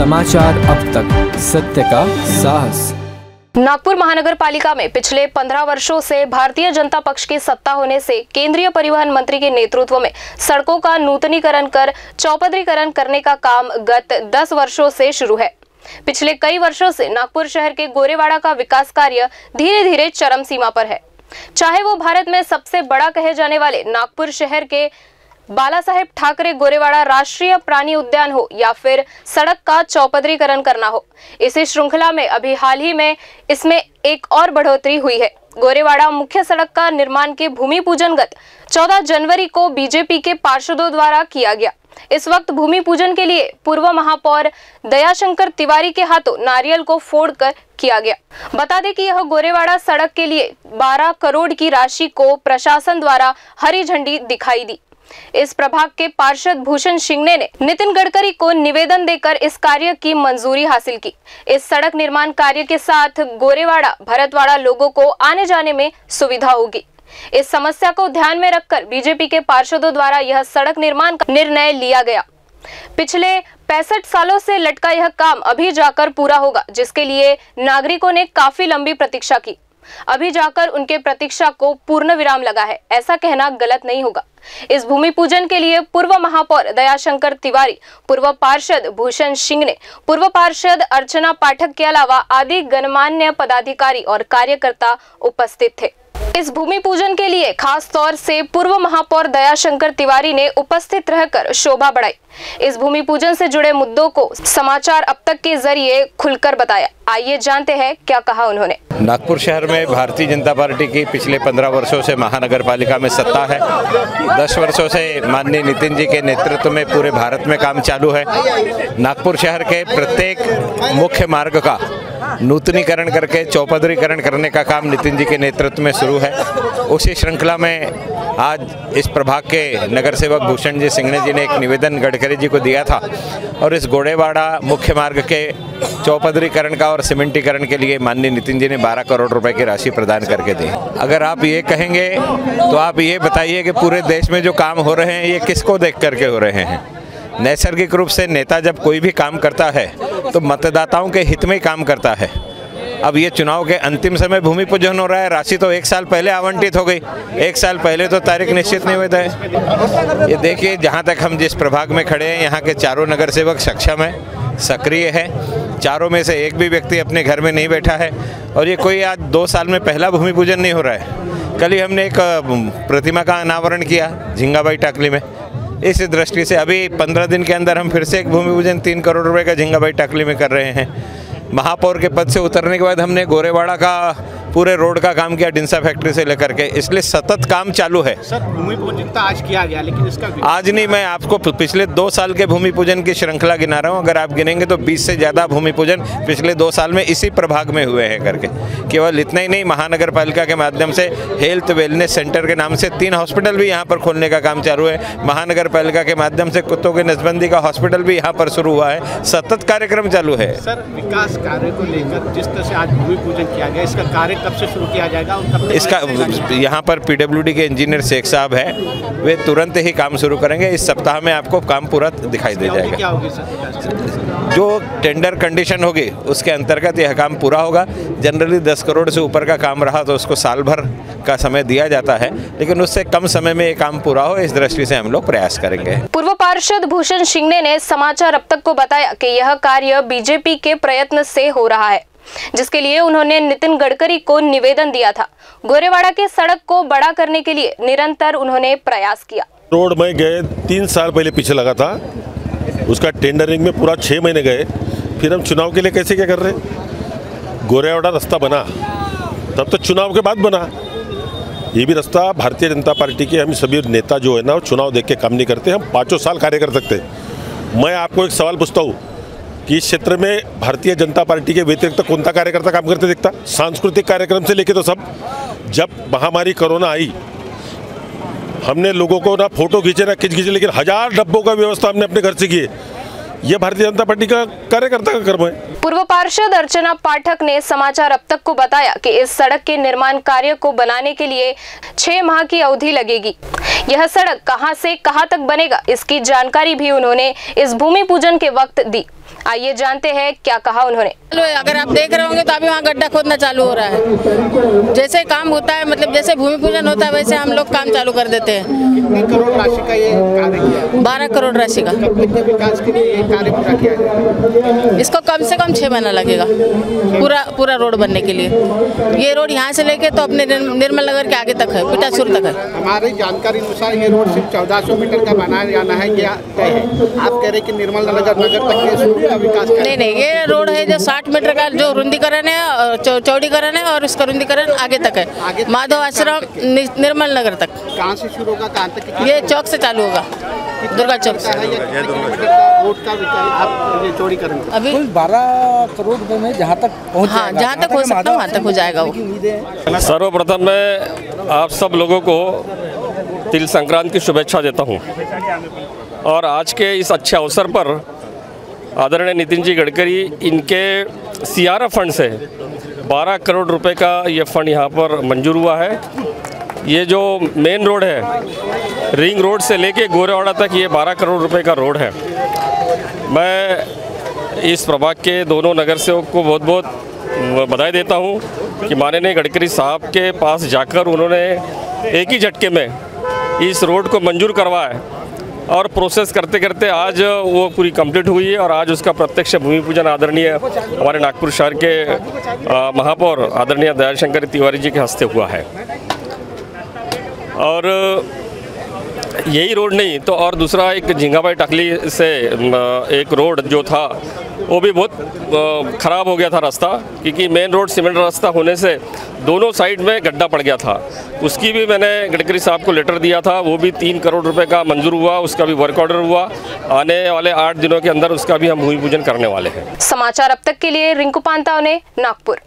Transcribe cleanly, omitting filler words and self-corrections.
समाचार अब तक, सत्य का साहस। नागपुर महानगर पालिका में पिछले 15 वर्षों से भारतीय जनता पक्ष की सत्ता होने से केंद्रीय परिवहन मंत्री के नेतृत्व में सड़कों का नूतनीकरण कर चौपदरीकरण करने का काम गत 10 वर्षों से शुरू है। पिछले कई वर्षों से नागपुर शहर के गोरेवाड़ा का विकास कार्य धीरे धीरे चरम सीमा पर है। चाहे वो भारत में सबसे बड़ा कहे जाने वाले नागपुर शहर के बाला साहेब ठाकरे गोरेवाड़ा राष्ट्रीय प्राणी उद्यान हो या फिर सड़क का चौपदरीकरण करना हो, इसी श्रृंखला में अभी हाल ही में इसमें एक और बढ़ोतरी हुई है। गोरेवाड़ा मुख्य सड़क का निर्माण के भूमि पूजन गत 14 जनवरी को बीजेपी के पार्षदों द्वारा किया गया। इस वक्त भूमि पूजन के लिए पूर्व महापौर दयाशंकर तिवारी के हाथों नारियल को फोड़कर किया गया। बता दें कि यह गोरेवाड़ा सड़क के लिए 12 करोड़ की राशि को प्रशासन द्वारा हरी झंडी दिखाई दी। इस प्रभाग के पार्षद भूषण सिंगने ने नितिन गडकरी को निवेदन देकर इस कार्य की मंजूरी हासिल की। इस सड़क निर्माण कार्य के साथ गोरेवाड़ा भरतवाड़ा लोगों को आने जाने में सुविधा होगी। इस समस्या को ध्यान में रखकर बीजेपी के पार्षदों द्वारा यह सड़क निर्माण का निर्णय लिया गया। पिछले 65 सालों से लटका यह काम अभी जाकर पूरा होगा, जिसके लिए नागरिकों ने काफी लंबी प्रतीक्षा की। अभी जाकर उनके प्रतीक्षा को पूर्ण विराम लगा है, ऐसा कहना गलत नहीं होगा। इस भूमि पूजन के लिए पूर्व महापौर दयाशंकर तिवारी, पूर्व पार्षद भूषण सिंगने, पूर्व पार्षद अर्चना पाठक के अलावा आदि गणमान्य पदाधिकारी और कार्यकर्ता उपस्थित थे। इस भूमि पूजन के लिए खास तौर से पूर्व महापौर दयाशंकर तिवारी ने उपस्थित रहकर शोभा बढ़ाई। इस भूमि पूजन से जुड़े मुद्दों को समाचार अब तक के जरिए खुलकर बताया। आइए जानते हैं क्या कहा उन्होंने। नागपुर शहर में भारतीय जनता पार्टी की पिछले 15 वर्षों से महानगर पालिका में सत्ता है। 10 वर्षों से माननीय नितिन जी के नेतृत्व में पूरे भारत में काम चालू है। नागपुर शहर के प्रत्येक मुख्य मार्ग का नूतनीकरण करके चौपदरीकरण करने का काम नितिन जी के नेतृत्व में शुरू है। उसी श्रृंखला में आज इस प्रभाग के नगर सेवक भूषण जी सिंगने जी ने एक निवेदन गडकरी जी को दिया था और इस गोरेवाड़ा मुख्य मार्ग के चौपदरीकरण का और सीमेंटीकरण के लिए माननीय नितिन जी ने 12 करोड़ रुपए की राशि प्रदान करके दी। अगर आप ये कहेंगे तो आप ये बताइए कि पूरे देश में जो काम हो रहे हैं ये किसको देख करके हो रहे हैं। नैसर्गिक रूप से नेता जब कोई भी काम करता है तो मतदाताओं के हित में ही काम करता है। अब ये चुनाव के अंतिम समय भूमि पूजन हो रहा है, राशि तो 1 साल पहले आवंटित हो गई, 1 साल पहले तो तारीख निश्चित नहीं हुई है। ये देखिए, जहाँ तक हम जिस प्रभाग में खड़े हैं यहाँ के चारों नगर सेवक सक्षम है, सक्रिय है। चारों में से एक भी व्यक्ति अपने घर में नहीं बैठा है और ये कोई आज 2 साल में पहला भूमि पूजन नहीं हो रहा है। कल ही हमने एक प्रतिमा का अनावरण किया झिंगाबाई टाकली में। इस दृष्टि से अभी 15 दिन के अंदर हम फिर से एक भूमि पूजन 3 करोड़ रुपए का झिंगाबाई टाकली में कर रहे हैं। महापौर के पद से उतरने के बाद हमने गोरेवाड़ा का पूरे रोड का काम किया, डिंसा फैक्ट्री से लेकर के, इसलिए सतत काम चालू है। सर, भूमि पूजन तो आज किया गया, लेकिन इसका आज नहीं, मैं आपको पिछले 2 साल के भूमि पूजन की श्रृंखला गिना रहा हूँ। अगर आप गिनेंगे तो 20 से ज़्यादा भूमि पूजन पिछले 2 साल में इसी प्रभाग में हुए हैं करके। केवल इतना ही नहीं, महानगर पालिका के माध्यम से हेल्थ वेलनेस सेंटर के नाम से 3 हॉस्पिटल भी यहाँ पर खोलने का काम चालू है। महानगर पालिका के माध्यम से कुत्तों की नसबंदी का हॉस्पिटल भी यहाँ पर शुरू हुआ है। सतत कार्यक्रम चालू है। सर, विकास कार्य को लेकर जिस तरह से आज भूमि पूजन किया गया, इसका कार्य कब से शुरू किया जाएगा? इसका यहाँ पर पीडब्ल्यूडी के इंजीनियर शेख साहब है, वे तुरंत ही काम शुरू करेंगे। इस सप्ताह में आपको काम पूरा दिखाई दे जाएगा। क्या होगी सर? जो टेंडर कंडीशन होगी उसके अंतर्गत यह काम पूरा होगा। जनरली 10 करोड़ से ऊपर का काम रहा तो उसको साल भर का समय दिया जाता है, लेकिन उससे कम समय में ये काम पूरा हो, इस दृष्टि से हम लोग प्रयास करेंगे। पूर्व पार्षद भूषण सिंगने ने समाचार अब तक को बताया कि यह कार्य बीजेपी के प्रयत्न से हो रहा है, जिसके लिए उन्होंने नितिन गडकरी को निवेदन दिया था। गोरेवाड़ा के सड़क को बड़ा करने के लिए निरंतर उन्होंने प्रयास किया। रोड में गए 3 साल पहले पीछे लगा था, उसका टेंडरिंग में पूरा 6 महीने गए। फिर हम चुनाव के लिए कैसे क्या कर रहे हैं? गोरेवाड़ा रास्ता बना तब तो चुनाव के बाद बना। ये भी रास्ता भारतीय जनता पार्टी के हम सभी नेता जो है ना, वो चुनाव देख के काम नहीं करते। हम 5 साल कार्य कर सकते। मैं आपको एक सवाल पूछता हूँ कि इस क्षेत्र में भारतीय जनता पार्टी के व्यतिरिक्त कौन सा कार्यकर्ता काम करते दिखता? सांस्कृतिक कार्यक्रम से लेके तो सब। जब महामारी कोरोना आई, हमने लोगों को ना फोटो खींचे ना खींचे, लेकिन 1000 डब्बों का व्यवस्था हमने अपने घर से किए। ये भारतीय जनता पार्टी का कार्यकर्ता का कर्म है। पूर्व पार्षद अर्चना पाठक ने समाचार अब तक को बताया कि इस सड़क के निर्माण कार्य को बनाने के लिए 6 माह की अवधि लगेगी। यह सड़क कहां से कहां तक बनेगा, इसकी जानकारी भी उन्होंने इस भूमि पूजन के वक्त दी। आइए जानते हैं क्या कहा उन्होंने। अगर आप देख रहे होंगे तो अभी वहाँ गड्ढा खोदना चालू हो रहा है। जैसे काम होता है, मतलब जैसे भूमि पूजन होता है, वैसे हम लोग काम चालू कर देते हैं। कितने करोड़ राशि का ये कार्य किया? 12 करोड़ राशि का। कब तक के विकास के लिए ये कार्य पूरा किया जाएगा? इसको कम से कम 6 महीना लगेगा पूरा रोड बनने के लिए। ये रोड यहाँ से लेके तो अपने निर्मल नगर के आगे तक है, पिटासुर तक है। हमारी जानकारी अनुसार ये रोड सिर्फ 1400 मीटर का बनाया जाना है, क्या तय है? आप कह रहे हैं कि निर्मल नगर तक ये रोड का विकास नहीं, ये रोड है जो 60 मीटर का, जो रुंदीकरण है, चौड़ीकरण है और इसका रुंदीकरण आगे तक है, माधव आश्रम निर्मल नगर तक। कहाँ से शुरू होगा, कहाँ तक? ये चौक से चालू होगा, दुर्गा चौक से। रोड का आप ये चौड़ीकरण अभी 12 करोड़ रुपए में जहाँ तक पहुँच हाँ, जहाँ तक हो सकता है वहाँ तक हो जाएगा वो। सर्वप्रथम मैं आप सब लोगों को तिल संक्रांति की शुभेच्छा देता हूँ और आज के इस अच्छे अवसर पर आदरणीय नितिन जी गडकरी इनके CRF फंड से 12 करोड़ रुपए का ये फंड यहाँ पर मंजूर हुआ है। ये जो मेन रोड है, रिंग रोड से लेके गोरेवाड़ा तक, ये 12 करोड़ रुपए का रोड है। मैं इस प्रभाग के दोनों नगर सेवक को बहुत बहुत बधाई देता हूँ कि माननीय गडकरी साहब के पास जाकर उन्होंने एक ही झटके में इस रोड को मंजूर करवाया और प्रोसेस करते करते आज वो पूरी कंप्लीट हुई है और आज उसका प्रत्यक्ष भूमि पूजन आदरणीय हमारे नागपुर शहर के महापौर आदरणीय दयाल शंकर तिवारी जी के हस्ते हुआ है। और यही रोड नहीं तो और दूसरा एक झिंगाबाई टाकली से एक रोड जो था वो भी बहुत ख़राब हो गया था रास्ता, क्योंकि मेन रोड सीमेंट रास्ता होने से दोनों साइड में गड्ढा पड़ गया था। उसकी भी मैंने गडकरी साहब को लेटर दिया था, वो भी 3 करोड़ रुपए का मंजूर हुआ, उसका भी वर्क ऑर्डर हुआ। आने वाले 8 दिनों के अंदर उसका भी हम भूमि पूजन करने वाले हैं। समाचार अब तक के लिए रिंकू पांताव ने, नागपुर।